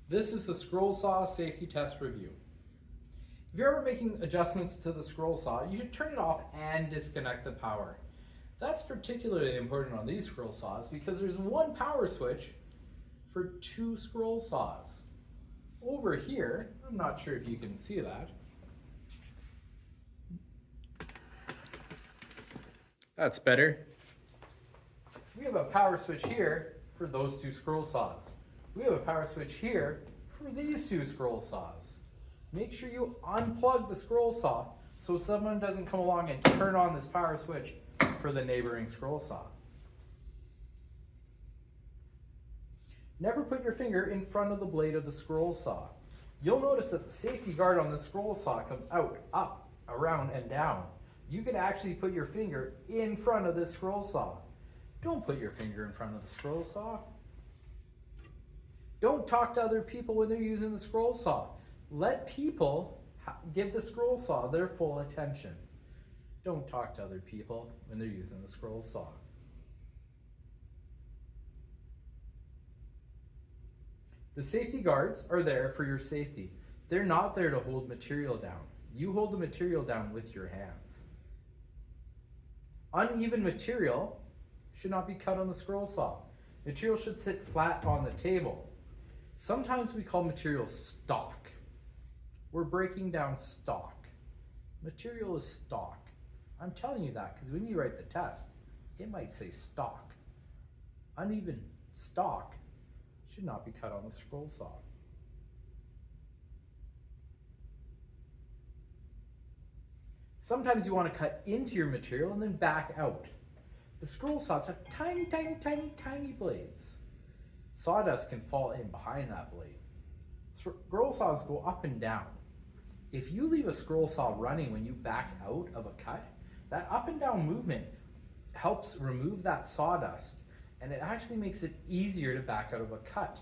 This is the scroll saw safety test review. If you're ever making adjustments to the scroll saw, you should turn it off and disconnect the power. That's particularly important on these scroll saws because there's one power switch for two scroll saws. Over here, I'm not sure if you can see that. That's better. We have a power switch here for those two scroll saws. We have a power switch here for these two scroll saws. Make sure you unplug the scroll saw so someone doesn't come along and turn on this power switch for the neighboring scroll saw. Never put your finger in front of the blade of the scroll saw. You'll notice that the safety guard on the scroll saw comes out, up, around, and down. You can actually put your finger in front of this scroll saw. Don't put your finger in front of the scroll saw. Don't talk to other people when they're using the scroll saw. Let people give the scroll saw their full attention. Don't talk to other people when they're using the scroll saw. The safety guards are there for your safety. They're not there to hold material down. You hold the material down with your hands. Uneven material should not be cut on the scroll saw. Material should sit flat on the table. Sometimes we call material stock. We're breaking down stock. Material is stock. I'm telling you that because when you write the test, it might say stock. Uneven stock should not be cut on the scroll saw. Sometimes you want to cut into your material and then back out. The scroll saws have tiny, tiny, tiny, tiny blades. Sawdust can fall in behind that blade. Scroll saws go up and down. If you leave a scroll saw running when you back out of a cut, that up and down movement helps remove that sawdust, and it actually makes it easier to back out of a cut.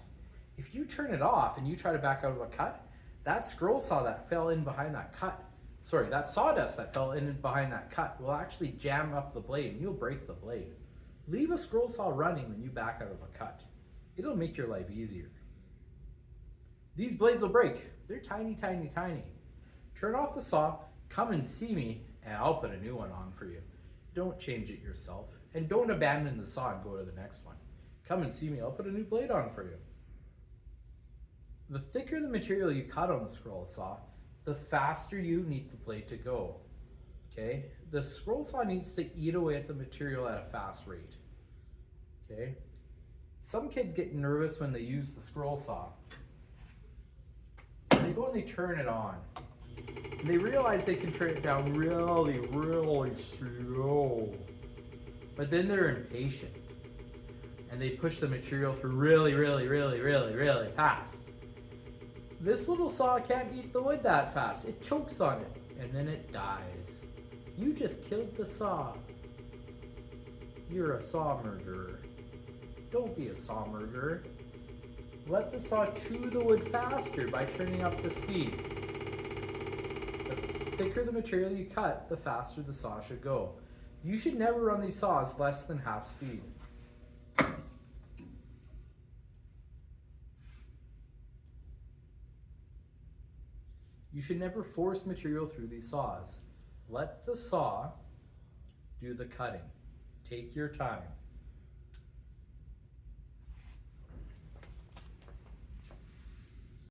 If you turn it off and you try to back out of a cut, that scroll saw that fell in behind that cut, that sawdust that fell in behind that cut will actually jam up the blade and you'll break the blade. Leave a scroll saw running when you back out of a cut. It'll make your life easier. These blades will break. They're tiny, tiny, tiny. Turn off the saw, come and see me, and I'll put a new one on for you. Don't change it yourself, and don't abandon the saw and go to the next one. Come and see me, I'll put a new blade on for you. The thicker the material you cut on the scroll saw, the faster you need the blade to go. Okay? The scroll saw needs to eat away at the material at a fast rate. Okay? Some kids get nervous when they use the scroll saw. They go and they turn it on. And they realize they can turn it down really, really slow. But then they're impatient. And they push the material through really, really, really, really, really fast. This little saw can't eat the wood that fast. It chokes on it, and then it dies. You just killed the saw. You're a saw murderer. Don't be a saw murderer. Let the saw chew the wood faster by turning up the speed. The thicker the material you cut, the faster the saw should go. You should never run these saws less than half speed. You should never force material through these saws. Let the saw do the cutting. Take your time.